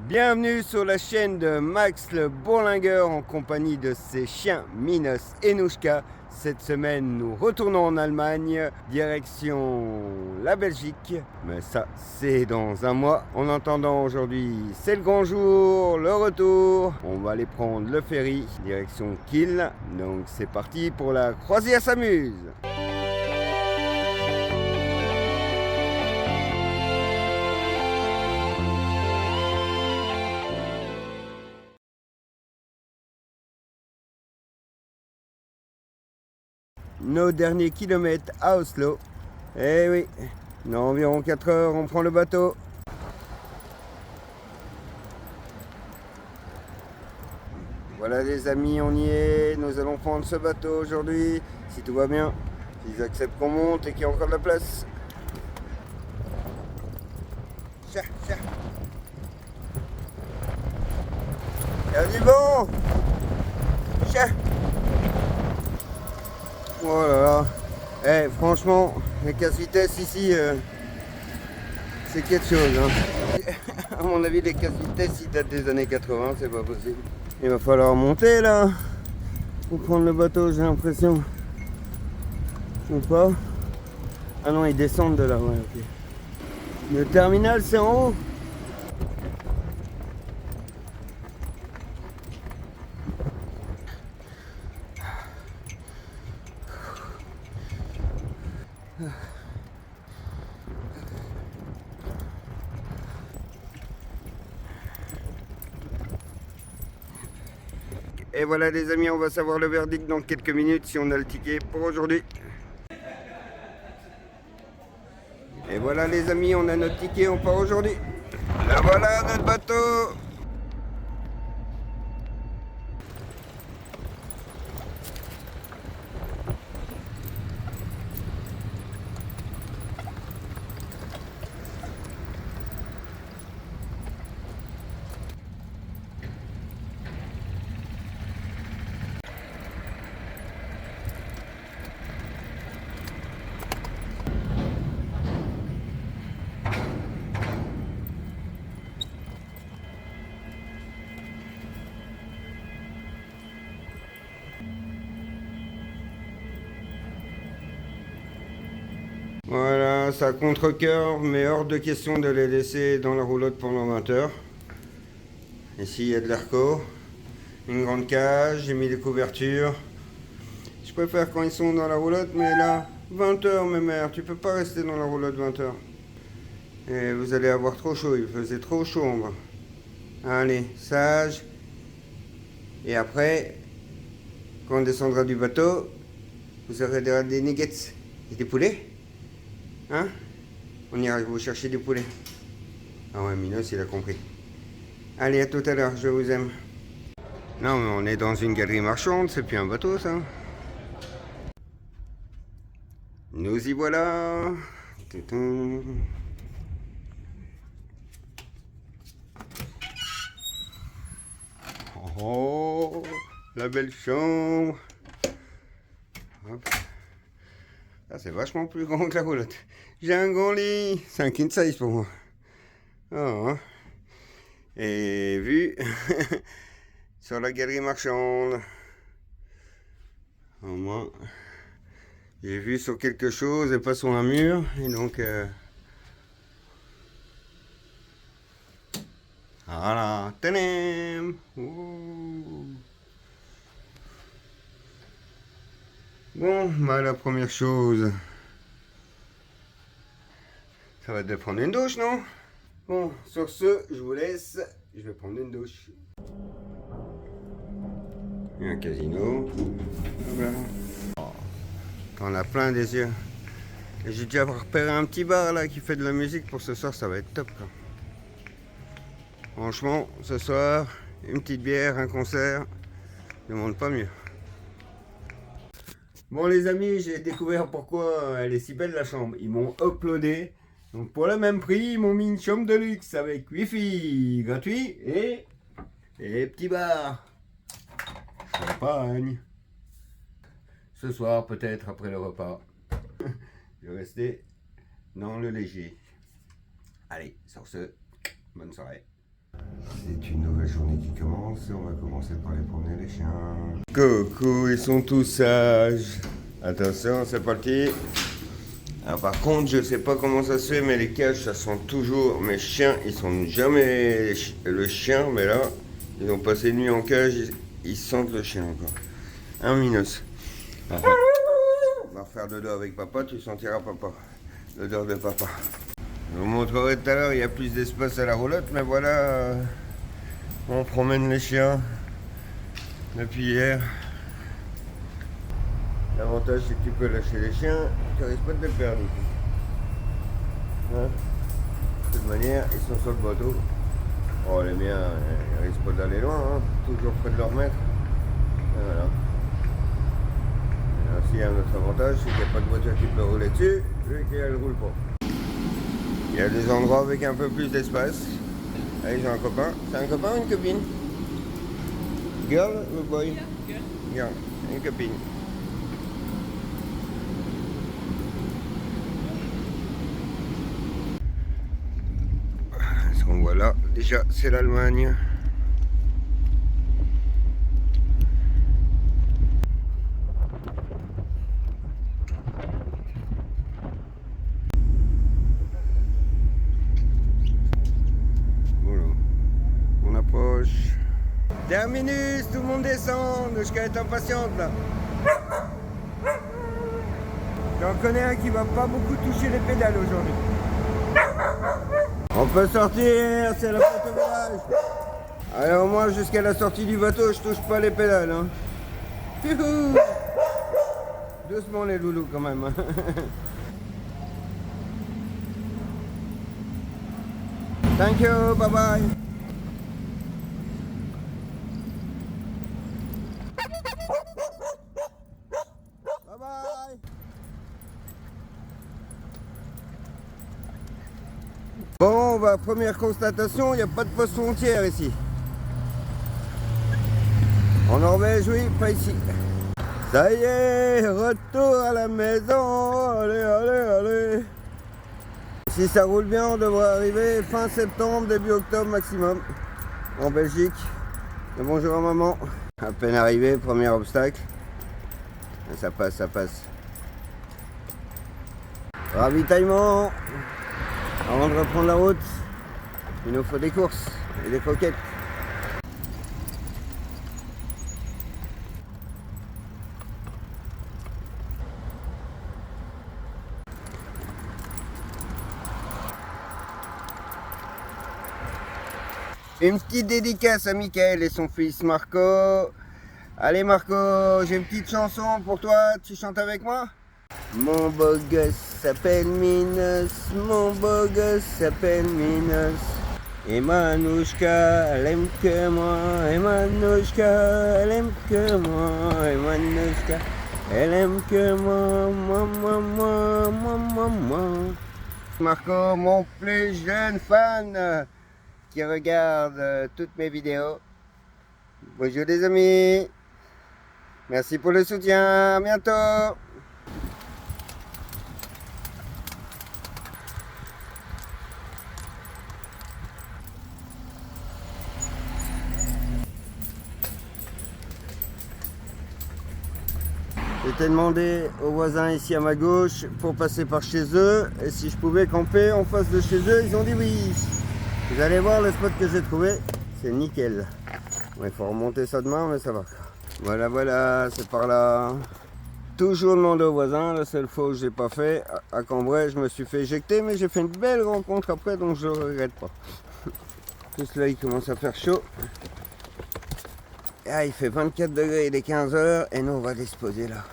Bienvenue sur la chaîne de Max le Bourlingueur en compagnie de ses chiens Minos et Nouchka. Cette semaine, nous retournons en Allemagne, direction la Belgique. Mais ça, c'est dans un mois. En attendant, aujourd'hui, c'est le grand jour, le retour. On va aller prendre le ferry, direction Kiel. Donc c'est parti pour la croisière s'amuse. Nos derniers kilomètres à Oslo. Eh oui, dans environ 4 heures, on prend le bateau. Voilà les amis, on y est. Nous allons prendre ce bateau aujourd'hui, si tout va bien. S'ils acceptent qu'on monte et qu'il y a encore de la place. Chat. Il y a du vent. Chat. Oh là là. Eh, franchement, les casse-vitesses ici, c'est quelque chose. Hein. À mon avis, les casse-vitesses, ils datent des années 80, c'est pas possible. Il va falloir monter là, pour prendre le bateau, j'ai l'impression. Ou pas? Ah non, ils descendent de là, ouais, ok. Le terminal, c'est en haut. Et voilà les amis, on va savoir le verdict dans quelques minutes si on a le ticket pour aujourd'hui. Et voilà les amis, on a notre ticket, on part aujourd'hui. Là voilà notre bateau. Voilà, ça contre-cœur, mais hors de question de les laisser dans la roulotte pendant 20 heures. Ici, il y a de l'airco, une grande cage, j'ai mis des couvertures. Je préfère quand ils sont dans la roulotte, mais là, 20 heures, mes mères, tu peux pas rester dans la roulotte 20 heures. Et vous allez avoir trop chaud, il faisait trop chaud en bas. Allez, sage. Et après, quand on descendra du bateau, vous aurez des nuggets et des poulets. Hein? On ira vous chercher du poulet. Ah ouais, Minos, il a compris. Allez, à tout à l'heure, je vous aime. Non, mais on est dans une galerie marchande, c'est plus un bateau, ça. Nous y voilà. Oh, la belle chambre. Hop. Ah, c'est vachement plus grand que la roulotte. J'ai un grand lit. C'est un king size pour moi. Oh, hein. Et vue sur la galerie marchande. Au moins, j'ai vu sur quelque chose et pas sur un mur. Et donc, voilà. Tadam! Bon, bah la première chose, ça va être de prendre une douche, non? Bon, sur ce, je vous laisse. Je vais prendre une douche. Il y a un casino. Voilà. Oh, t'en as plein des yeux. Et j'ai déjà repéré un petit bar là qui fait de la musique pour ce soir, ça va être top. Quoi. Franchement, ce soir, une petite bière, un concert, je ne demande pas mieux. Bon les amis, j'ai découvert pourquoi elle est si belle la chambre. Ils m'ont uploadé. Donc pour le même prix, ils m'ont mis une chambre de luxe avec wifi gratuit et petit bar. Champagne. Ce soir peut-être après le repas. Je vais rester dans le léger. Allez, sur ce, bonne soirée. C'est une nouvelle journée qui commence et on va commencer par les promener les chiens. Coucou, ils sont tous sages. Attention, c'est parti. Alors, par contre, je sais pas comment ça se fait, mais les cages, ça sent toujours. Mes chiens, ils sont jamais le chien, mais là, ils ont passé une nuit en cage, ils sentent le chien encore. Un Minos. On va refaire dodo avec papa, tu sentiras papa. L'odeur de papa. Je vous montrerai tout à l'heure, il y a plus d'espace à la roulotte, mais voilà, on promène les chiens depuis hier. L'avantage, c'est que tu peux lâcher les chiens, tu risques pas de les perdre. Hein? De toute manière, ils sont sur le bateau. Oh, les miens, ils risquent pas d'aller loin, hein? Toujours près de leur maître. Et voilà. Et aussi, un autre avantage, c'est qu'il n'y a pas de voiture qui peut rouler dessus, vu qu'elle ne roule pas. Il y a des endroits avec un peu plus d'espace. Là, ils ont un copain. C'est un copain ou une copine? Girl ou boy? Girl. Une copine. Ce qu'on voit là, déjà, c'est l'Allemagne. Terminus, tout le monde descend, Nouchka est impatiente là. J'en connais un qui va pas beaucoup toucher les pédales aujourd'hui. On peut sortir, c'est la fête au village. Alors moi jusqu'à la sortie du bateau, je touche pas les pédales. Hein. Doucement les loulous quand même. Hein. Thank you, bye bye. Bon, bah, première constatation, il n'y a pas de poste frontière ici. En Norvège, oui, pas ici. Ça y est, retour à la maison. Allez, allez, allez. Si ça roule bien, on devrait arriver fin septembre, début octobre maximum. En Belgique. Et bonjour à maman. À peine arrivé, premier obstacle. Et ça passe, ça passe. Ravitaillement. Avant de reprendre la route, il nous faut des courses et des croquettes. Une petite dédicace à Michael et son fils Marco. Allez Marco, j'ai une petite chanson pour toi, tu chantes avec moi? Mon beau gosse s'appelle Minos, mon beau gosse s'appelle Minos. Et Manouchka, elle aime que moi. Et Manouchka, elle aime que moi. Et Manouchka, elle aime que moi. Moi. Marco, mon plus jeune fan qui regarde toutes mes vidéos. Bonjour les amis. Merci pour le soutien. À bientôt. J'étais demandé aux voisins ici à ma gauche pour passer par chez eux et si je pouvais camper en face de chez eux, ils ont dit oui. Vous allez voir le spot que j'ai trouvé, c'est nickel. Bon, il faut remonter ça demain, mais ça va. Voilà, voilà, c'est par là. Toujours demander aux voisins, la seule fois où je n'ai pas fait, à Cambrai, je me suis fait éjecter, mais j'ai fait une belle rencontre après, donc je ne regrette pas. Tout là, il commence à faire chaud. Ah, il fait 24 degrés, il est 15 h et nous on va aller se poser là.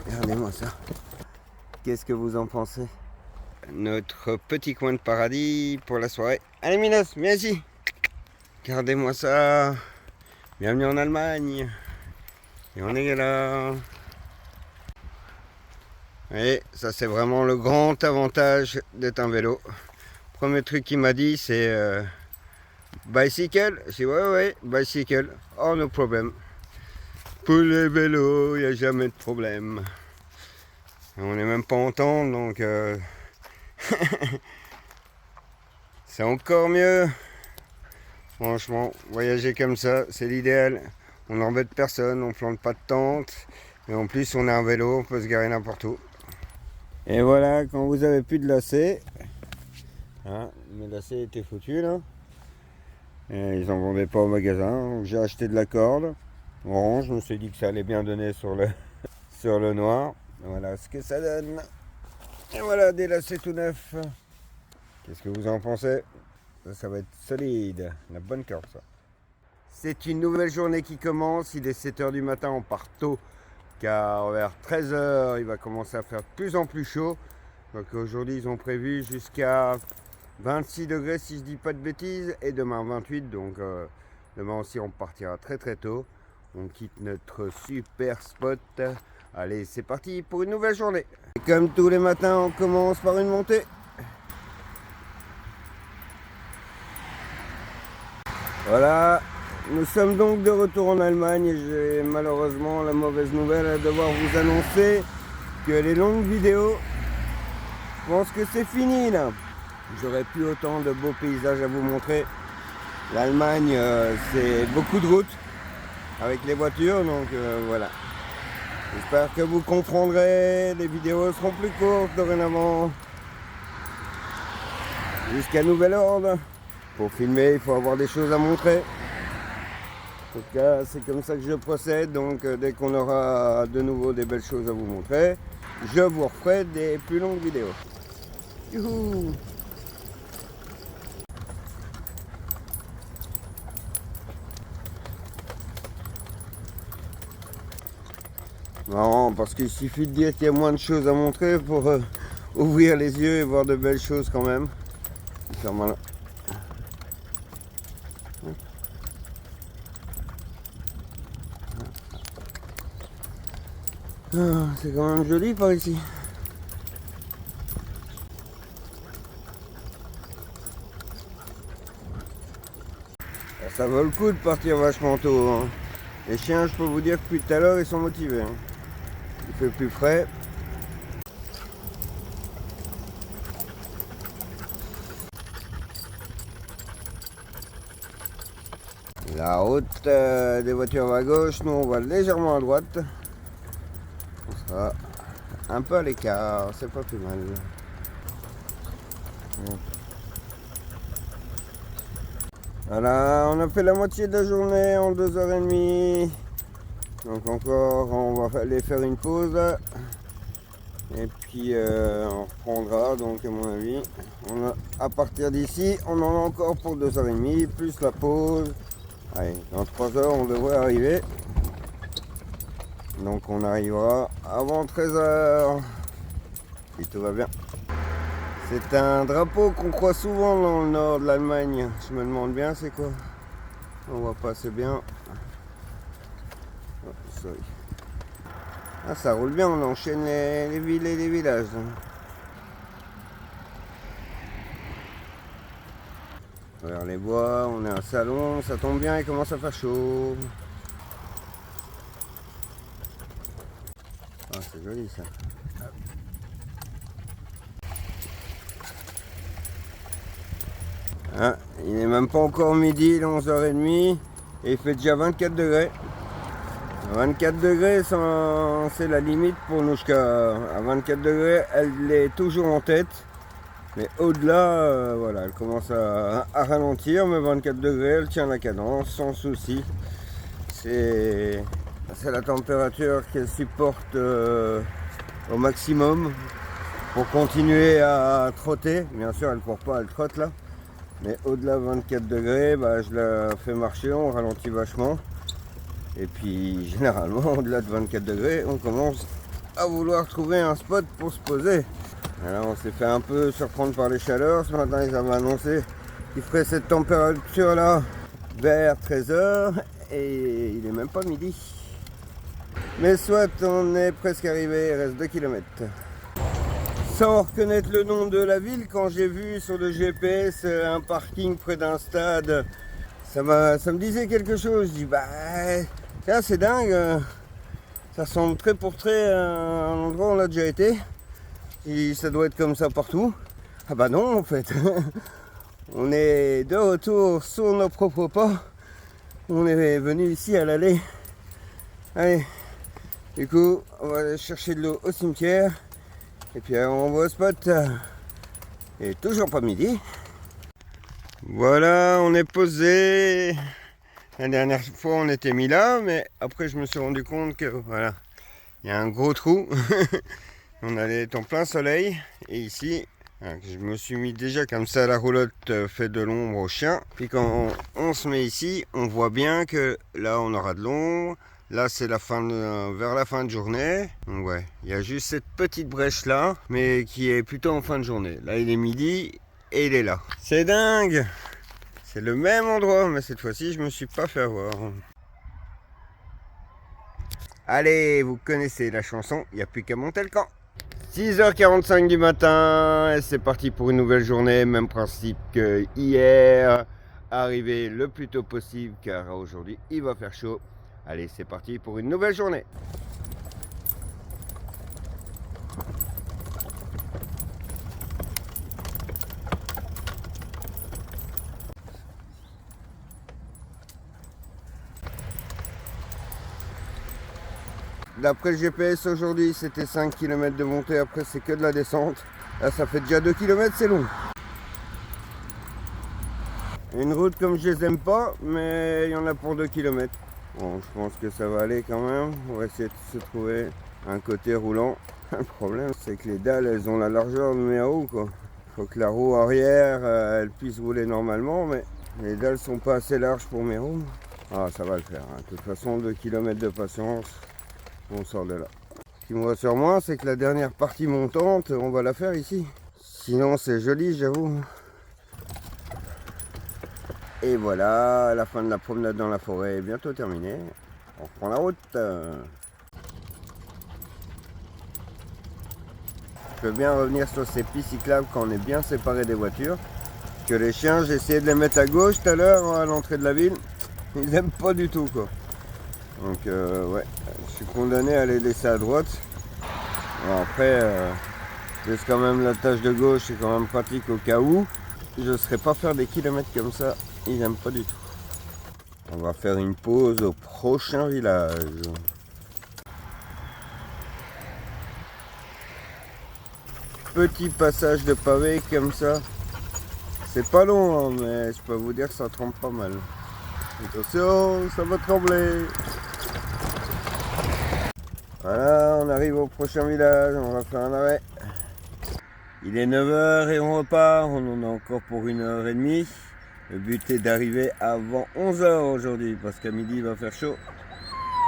Regardez-moi ça. Qu'est-ce que vous en pensez? Notre petit coin de paradis pour la soirée. Allez Minos, viens ici. Regardez-moi ça. Bienvenue en Allemagne. Et on est là. Et ça c'est vraiment le grand avantage d'être un vélo. Premier truc qu'il m'a dit c'est bicycle. J'ai dit ouais, bicycle. Oh no problem. Pour les vélos, il n'y a jamais de problème. On n'est même pas en tente, donc c'est encore mieux. Franchement, voyager comme ça, c'est l'idéal. On n'embête personne, on plante pas de tente. Et en plus, on a un vélo, on peut se garer n'importe où. Et voilà, quand vous avez plus de lacets, hein, mes lacets étaient foutus là. Et ils en vendaient pas au magasin. Donc j'ai acheté de la corde orange. Je me suis dit que ça allait bien donner sur le, sur le noir. Voilà ce que ça donne. Et voilà des lacets tout neufs. Qu'est-ce que vous en pensez? Ça va être solide. La bonne corde ça. C'est une nouvelle journée qui commence. Il est 7 h du matin, on part tôt. Car vers 13 h, il va commencer à faire de plus en plus chaud. Donc aujourd'hui, ils ont prévu jusqu'à 26 degrés si je dis pas de bêtises. Et demain 28. Donc demain aussi, on partira très très tôt. On quitte notre super spot. Allez, c'est parti pour une nouvelle journée. Et comme tous les matins, on commence par une montée. Voilà. Nous sommes donc de retour en Allemagne et j'ai malheureusement la mauvaise nouvelle à devoir vous annoncer que les longues vidéos, je pense que c'est fini là. J'aurais plus autant de beaux paysages à vous montrer. L'Allemagne, c'est beaucoup de routes avec les voitures, donc voilà. J'espère que vous comprendrez, les vidéos seront plus courtes dorénavant. Jusqu'à nouvel ordre. Pour filmer, il faut avoir des choses à montrer. En tout cas, c'est comme ça que je procède. Donc, dès qu'on aura de nouveau des belles choses à vous montrer, je vous referai des plus longues vidéos. Youhou! Marrant, parce qu'il suffit de dire qu'il y a moins de choses à montrer pour ouvrir les yeux et voir de belles choses quand même. Faire malin. Ah, c'est quand même joli par ici. Ça vaut le coup de partir vachement tôt. Hein. Les chiens, je peux vous dire que depuis tout à l'heure, ils sont motivés. Hein. Il fait plus frais. La route des voitures va à gauche, nous on va légèrement à droite. On sera un peu à l'écart, c'est pas plus mal. Voilà, on a fait la moitié de la journée en 2 h 30. Donc encore, on va aller faire une pause. Et puis on reprendra, donc à mon avis. À partir d'ici, on en a encore pour 2 h 30, plus la pause. Allez, dans 3 h, on devrait arriver. Donc on arrivera avant 13 h. Si tout va bien. C'est un drapeau qu'on croit souvent dans le nord de l'Allemagne. Je me demande bien c'est quoi. On voit pas assez bien. Oh, sorry. Ah, ça roule bien, on enchaîne les villes et les villages. Vers les bois, on est un salon, ça tombe bien, il commence à faire chaud. Ah, c'est joli ça. Ah, il n'est même pas encore midi, il est 11 h 30 et il fait déjà 24 degrés. 24 degrés, c'est la limite pour Nouchka. À 24 degrés, elle est toujours en tête. Mais au-delà, voilà, elle commence à ralentir. Mais 24 degrés, elle tient la cadence sans souci. C'est la température qu'elle supporte au maximum pour continuer à trotter. Bien sûr, elle ne court pas, elle trotte là. Mais au-delà de 24 degrés, bah, je la fais marcher, on ralentit vachement. Et puis généralement, au-delà de 24 degrés, on commence à vouloir trouver un spot pour se poser. Alors on s'est fait un peu surprendre par les chaleurs. Ce matin, ils avaient annoncé qu'il ferait cette température-là vers 13 h et il n'est même pas midi. Mais soit, on est presque arrivé, il reste 2 km. Sans reconnaître le nom de la ville, quand j'ai vu sur le GPS un parking près d'un stade, ça me disait quelque chose. Je dis bah tiens, c'est dingue, ça ressemble très pour trait à un endroit où on a déjà été. Et ça doit être comme ça partout. Ah bah non en fait. On est de retour sur nos propres pas. On est venu ici à l'allée. Allez, du coup, on va aller chercher de l'eau au cimetière. Et puis on va au spot. Et toujours pas midi. Voilà, on est posé. La dernière fois, on était mis là, mais après, je me suis rendu compte que voilà, il y a un gros trou. On allait être en plein soleil. Et ici, je me suis mis déjà comme ça, la roulotte fait de l'ombre aux chiens. Puis quand on se met ici, on voit bien que là, on aura de l'ombre. Là, c'est la fin vers la fin de journée. Donc ouais, il y a juste cette petite brèche là, mais qui est plutôt en fin de journée. Là, il est midi et il est là. C'est dingue! C'est le même endroit, mais cette fois-ci, je me suis pas fait avoir. Allez, vous connaissez la chanson, il n'y a plus qu'à monter le camp. 6h45 du matin, et c'est parti pour une nouvelle journée. Même principe que hier. Arriver le plus tôt possible, car aujourd'hui, il va faire chaud. Allez, c'est parti pour une nouvelle journée. D'après le GPS aujourd'hui, c'était 5 km de montée, après c'est que de la descente. Là, ça fait déjà 2 km, c'est long. Une route comme je les aime pas, mais il y en a pour 2 km. Bon, je pense que ça va aller quand même. On va essayer de se trouver un côté roulant. Le problème, c'est que les dalles, elles ont la largeur de mes roues, quoi. Faut que la roue arrière, elle puisse rouler normalement, mais les dalles sont pas assez larges pour mes roues. Ah, ça va le faire, hein. De toute façon, 2 km de patience, on sort de là. Ce qui me rassure moins, c'est que la dernière partie montante, on va la faire ici. Sinon, c'est joli, j'avoue. Et voilà, la fin de la promenade dans la forêt est bientôt terminée. On reprend la route. Je peux bien revenir sur ces pistes cyclables quand on est bien séparé des voitures. Que les chiens, j'ai essayé de les mettre à gauche tout à l'heure à l'entrée de la ville. Ils n'aiment pas du tout, quoi. Donc ouais, je suis condamné à les laisser à droite. Bon, après, laisse quand même la tâche de gauche, c'est quand même pratique au cas où. Je ne serais pas faire des kilomètres comme ça, ils n'aiment pas du tout. On va faire une pause au prochain village. Petit passage de pavé comme ça. C'est pas long, hein, mais je peux vous dire que ça tremble pas mal. Attention, ça va trembler. Voilà, on arrive au prochain village, on va faire un arrêt. Il est 9h et on repart, on en a encore pour 1h30. Le but est d'arriver avant 11h aujourd'hui, parce qu'à midi il va faire chaud.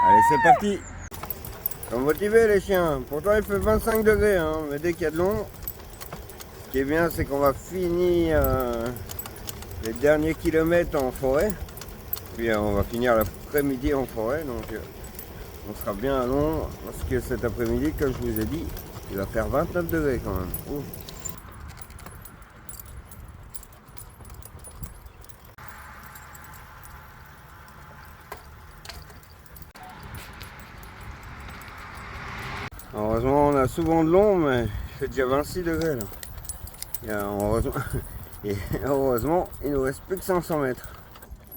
Allez, c'est parti. Ils sont motivés les chiens, pourtant il fait 25 degrés, hein, mais dès qu'il y a de l'ombre, ce qui est bien c'est qu'on va finir les derniers kilomètres en forêt. Puis on va finir l'après-midi en forêt, donc on sera bien à l'ombre, parce que cet après-midi, comme je vous ai dit, il va faire 29 degrés quand même. Ouh. Heureusement, on a souvent de l'ombre, mais il fait déjà 26 degrés là. Heureusement, il nous reste plus que 500 mètres.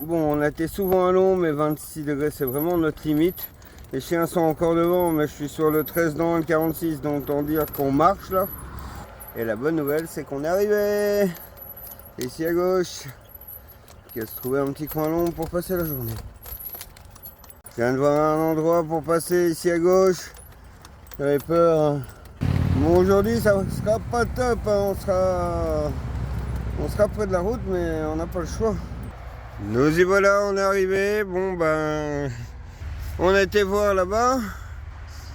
Bon, on a été souvent à l'ombre, mais 26 degrés, c'est vraiment notre limite. Les chiens sont encore devant, mais je suis sur le 13 dans le 46, donc autant dire qu'on marche là. Et la bonne nouvelle, c'est qu'on est arrivé ici à gauche. Il va se trouver un petit coin long pour passer la journée. Je viens de voir un endroit pour passer ici à gauche. J'avais peur. Bon, aujourd'hui, ça sera pas top. Hein. On sera près de la route, mais on n'a pas le choix. Nous y voilà, on est arrivé. Bon, ben, on a été voir là-bas.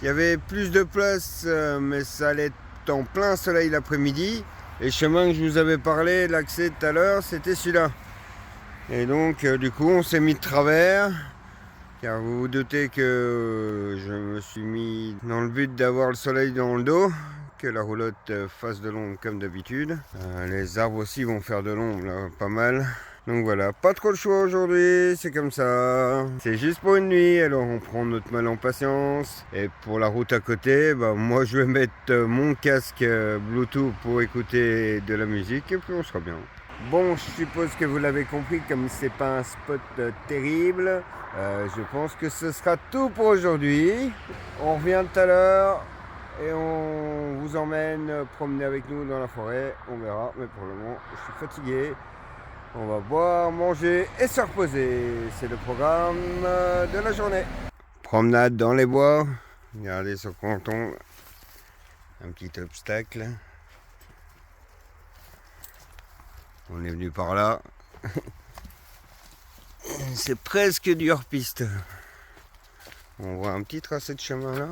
Il y avait plus de place, mais ça allait être en plein soleil l'après-midi. Les chemins que je vous avais parlé, l'accès tout à l'heure, c'était celui-là. Et donc, du coup, on s'est mis de travers. Car vous vous doutez que je me suis mis dans le but d'avoir le soleil dans le dos, que la roulotte fasse de l'ombre comme d'habitude. Les arbres aussi vont faire de l'ombre, là, pas mal. Donc voilà, pas trop le choix aujourd'hui, c'est comme ça. C'est juste pour une nuit, alors on prend notre mal en patience. Et pour la route à côté, bah, moi je vais mettre mon casque Bluetooth pour écouter de la musique et puis on sera bien. Bon, je suppose que vous l'avez compris, comme c'est pas un spot terrible, je pense que ce sera tout pour aujourd'hui. On revient tout à l'heure et on vous emmène promener avec nous dans la forêt. On verra, mais pour le moment, je suis fatigué. On va boire, manger et se reposer. C'est le programme de la journée. Promenade dans les bois. Regardez sur Canton, un petit obstacle. On est venu par là. C'est presque du hors-piste. On voit un petit tracé de chemin là.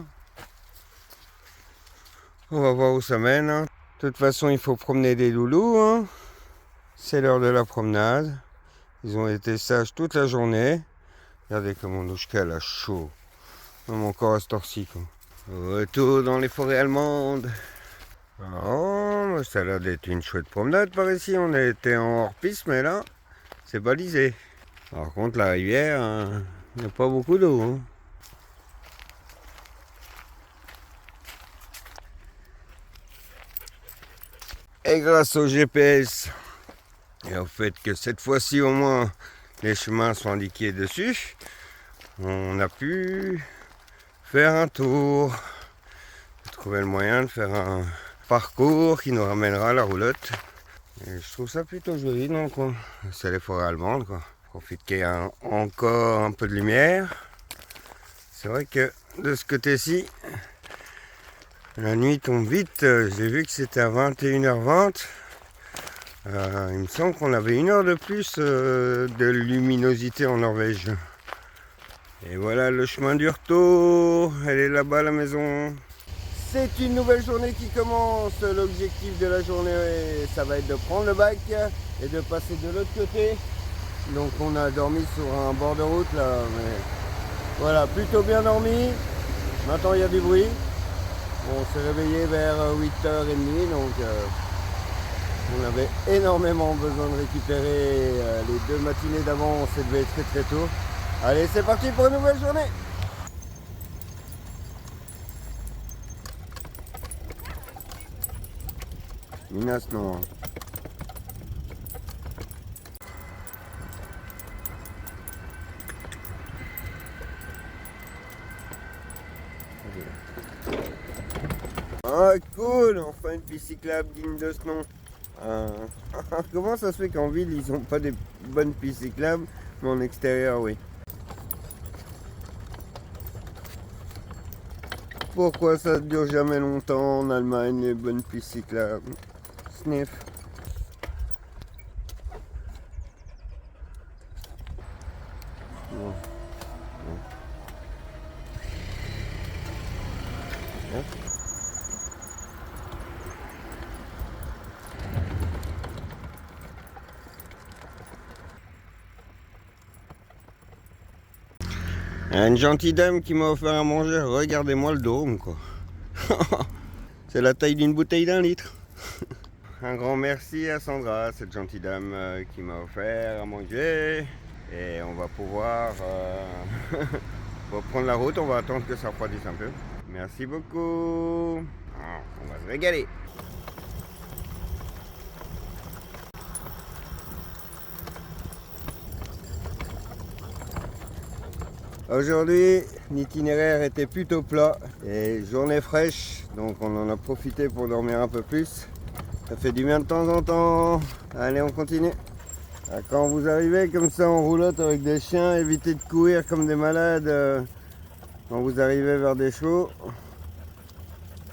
On va voir où ça mène. De toute façon, il faut promener des loulous. Hein. C'est l'heure de la promenade. Ils ont été sages toute la journée. Regardez comment Nouchka a chaud. Même encore à cette heure-ci. Retour dans les forêts allemandes. Oh, ça a l'air d'être une chouette promenade par ici. On a été en hors-piste, mais là, c'est balisé. Par contre, la rivière, il n'y a pas beaucoup d'eau. Hein. Et grâce au GPS, et au fait que cette fois-ci au moins, les chemins sont indiqués dessus, on a pu faire un tour. Trouver le moyen de faire un parcours qui nous ramènera à la roulotte. Et je trouve ça plutôt joli dans le coin. C'est les forêts allemandes quoi. Profite qu'il y ait encore un peu de lumière. C'est vrai que de ce côté-ci, la nuit tombe vite. J'ai vu que c'était à 21h20. Il me semble qu'on avait 1 heure de plus de luminosité en Norvège. Et voilà le chemin du retour. Elle est là-bas la maison. C'est une nouvelle journée qui commence. L'objectif de la journée, ça va être de prendre le bac et de passer de l'autre côté. Donc on a dormi sur un bord de route là, mais voilà, plutôt bien dormi. Maintenant il y a du bruit. On s'est réveillé vers 8h30, donc on avait énormément besoin de récupérer les 2 matinées d'avant. On s'est levé très tôt. Allez, c'est parti pour une nouvelle journée. Minas non. Ah cool, enfin une piste cyclable digne de ce nom. Comment ça se fait qu'en ville ils ont pas des bonnes pistes cyclables, mais en extérieur oui. Pourquoi ça ne dure jamais longtemps en Allemagne les bonnes pistes cyclables? Sniff. Bon. Bon. Une gentille dame qui m'a offert à manger, regardez-moi le dôme quoi. C'est la taille d'une bouteille d'1 litre. Un grand merci à Sandra, cette gentille dame qui m'a offert à manger. Et on va pouvoir on va prendre la route, on va attendre que ça refroidisse un peu. Merci beaucoup. On va se régaler. Aujourd'hui, l'itinéraire était plutôt plat et journée fraîche, donc on en a profité pour dormir un peu plus. Ça fait du bien de temps en temps. Allez, on continue. Quand vous arrivez comme ça en roulotte avec des chiens, évitez de courir comme des malades quand vous arrivez vers des chevaux.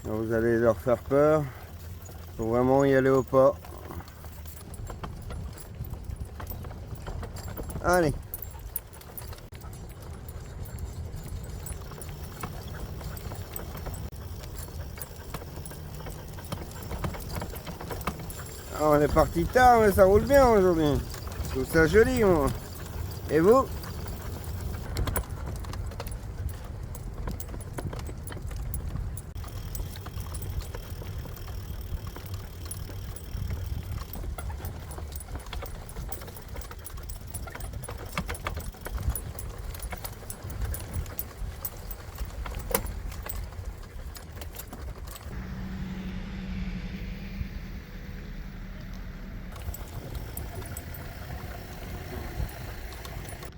Vous allez leur faire peur. Il faut vraiment y aller au pas. Allez. On est parti tard, mais ça roule bien aujourd'hui. Je trouve ça joli, moi. Et vous?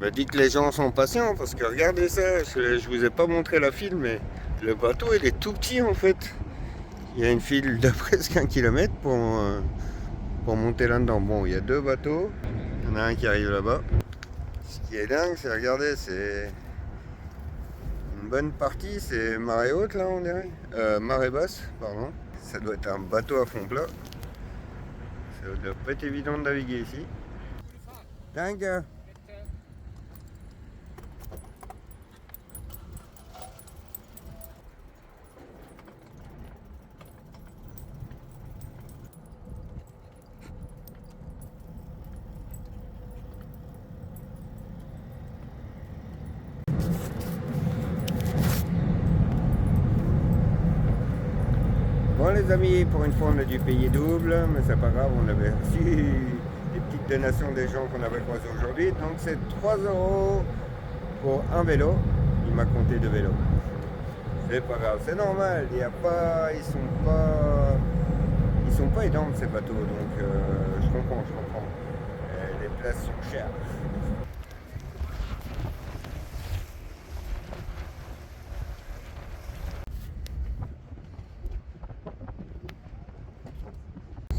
me dis que les gens sont patients parce que regardez ça, je vous ai pas montré la file, mais le bateau il est tout petit en fait. Il y a une file de presque 1 kilomètre pour monter là-dedans. Bon, il y a 2 bateaux, il y en a un qui arrive là-bas. Ce qui est dingue, c'est regardez, c'est une bonne partie, c'est marée haute là on dirait, marée basse, pardon. Ça doit être un bateau à fond plat. Ça doit pas être évident de naviguer ici. Dingue. Bon les amis, pour une fois on a dû payer double, mais c'est pas grave, on avait reçu des petites donations des gens qu'on avait croisés aujourd'hui. Donc c'est 3 € pour un vélo. Il m'a compté 2 vélos. C'est pas grave, c'est normal, il y a pas. Ils sont pas aidants ces bateaux, donc je comprends. Les places sont chères.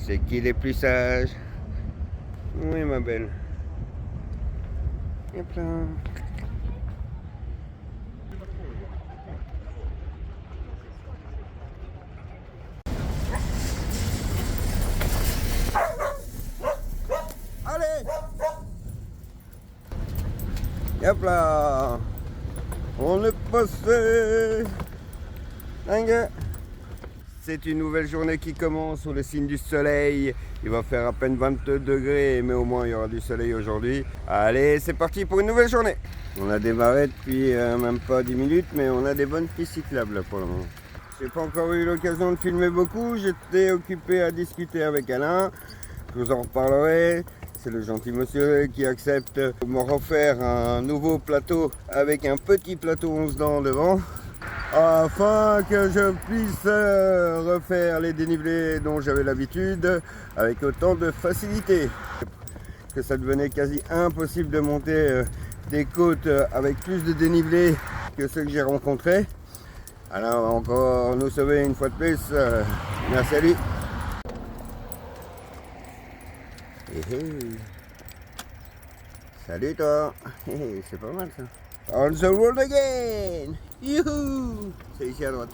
C'est qui les plus sages? Oui ma belle. Hop là. Allez. Hop là. On est passé. Dingue. C'est une nouvelle journée qui commence sous le signe du soleil. Il va faire à peine 22 degrés, mais au moins il y aura du soleil aujourd'hui. Allez, c'est parti pour une nouvelle journée. On a démarré depuis même pas 10 minutes, mais on a des bonnes pistes cyclables pour le moment. J'ai pas encore eu l'occasion de filmer beaucoup. J'étais occupé à discuter avec Alain. Je vous en reparlerai. C'est le gentil monsieur qui accepte de me refaire un nouveau plateau avec un petit plateau 11 dents devant, afin que je puisse refaire les dénivelés dont j'avais l'habitude avec autant de facilité. Que ça devenait quasi impossible de monter des côtes avec plus de dénivelé que ceux que j'ai rencontrés. Alors encore nous sauver une fois de plus. Merci à lui. Salut toi. C'est pas mal ça. On the road again. Youhou. C'est ici à droite.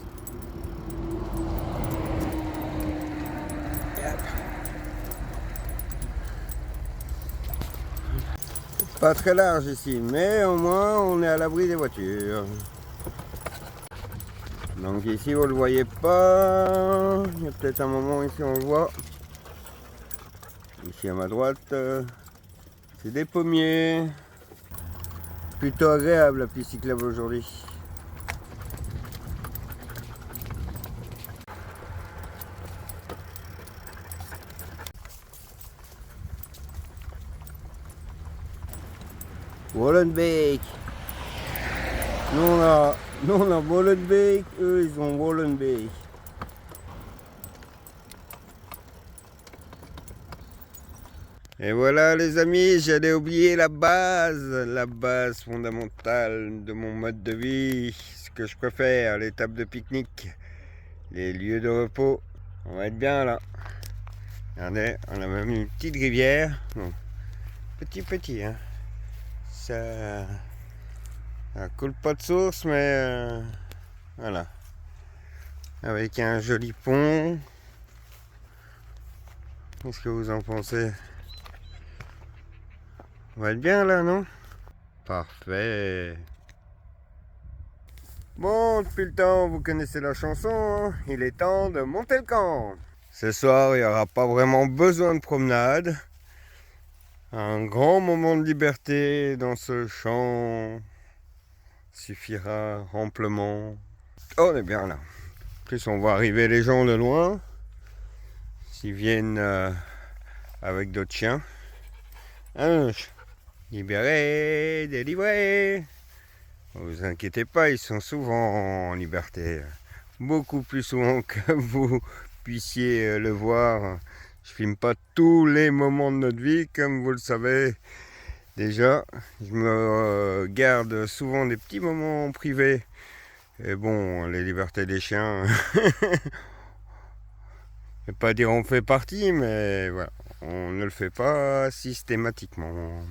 Pas très large ici, mais au moins on est à l'abri des voitures. Donc ici vous le voyez pas. Il y a peut-être un moment ici on le voit. Ici à ma droite, c'est des pommiers. Plutôt agréable la piste cyclable aujourd'hui. Wallenbeek. Nous on a Wallenbeek, eux ils ont Wallenbeek. Et voilà les amis, j'allais oublier la base fondamentale de mon mode de vie, ce que je préfère, les tables de pique-nique, les lieux de repos. On va être bien là. Regardez, on a même une petite rivière. Bon, petit hein. Ça coule pas de source, mais voilà. Avec un joli pont. Qu'est-ce que vous en pensez? On va être bien là, non? Parfait. Bon, depuis le temps, vous connaissez la chanson, hein? Il est temps de monter le camp. Ce soir, il n'y aura pas vraiment besoin de promenade. Un grand moment de liberté dans ce champ suffira amplement. Oh, on est bien là. En plus, on voit arriver les gens de loin. S'ils viennent avec d'autres chiens. Libérés, délivrés. Ne vous inquiétez pas, ils sont souvent en liberté. Beaucoup plus souvent que vous puissiez le voir. Je filme pas tous les moments de notre vie, comme vous le savez. Déjà, je me garde souvent des petits moments privés. Et bon, les libertés des chiens, je vais pas dire on fait partie, mais voilà, on ne le fait pas systématiquement.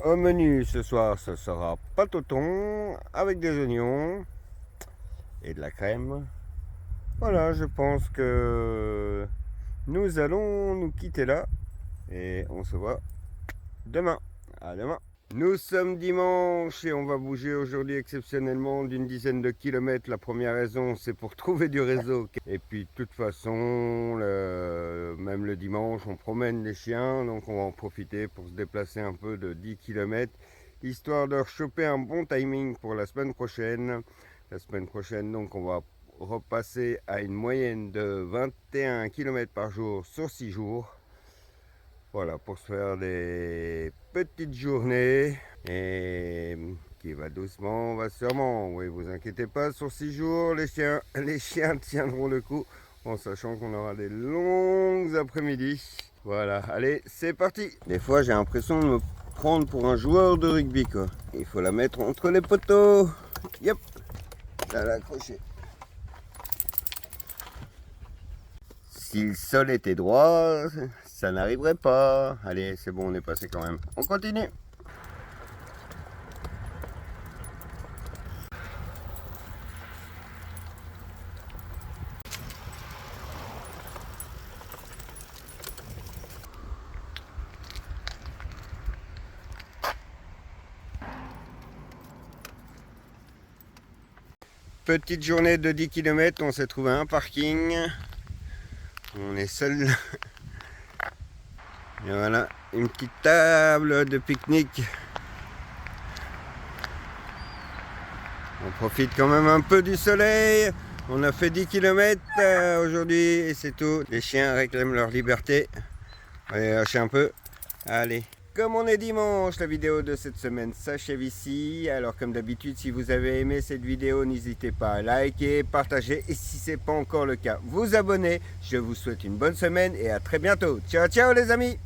Au menu ce soir, ce sera pâte au thon avec des oignons et de la crème. Voilà, je pense que nous allons nous quitter là et on se voit demain. À demain. Nous sommes dimanche et on va bouger aujourd'hui exceptionnellement d'une dizaine de kilomètres. La première raison, c'est pour trouver du réseau. Et puis de toute façon, même le dimanche, on promène les chiens, donc on va en profiter pour se déplacer un peu de 10 kilomètres, histoire de choper un bon timing pour la semaine prochaine. La semaine prochaine, donc on va repasser à une moyenne de 21 km par jour sur 6 jours. Voilà, pour se faire des petites journées et qui va doucement, va sûrement. Oui, vous inquiétez pas, sur 6 jours, les chiens tiendront le coup en sachant qu'on aura des longues après-midi. Voilà, allez, c'est parti. Des fois, j'ai l'impression de me prendre pour un joueur de rugby, quoi. Il faut la mettre entre les poteaux. Yep, là, l'accrocher. Si le sol était droit, ça n'arriverait pas. Allez, c'est bon, on est passé quand même. On continue. Petite journée de 10 km, on s'est trouvé un parking. On est seul. Et voilà, une petite table de pique-nique. On profite quand même un peu du soleil. On a fait 10 km aujourd'hui et c'est tout. Les chiens réclament leur liberté. Allez, lâchez un peu. Allez. Comme on est dimanche, la vidéo de cette semaine s'achève ici. Alors comme d'habitude, si vous avez aimé cette vidéo, n'hésitez pas à liker, partager et si ce n'est pas encore le cas, vous abonner. Je vous souhaite une bonne semaine et à très bientôt. Ciao ciao les amis.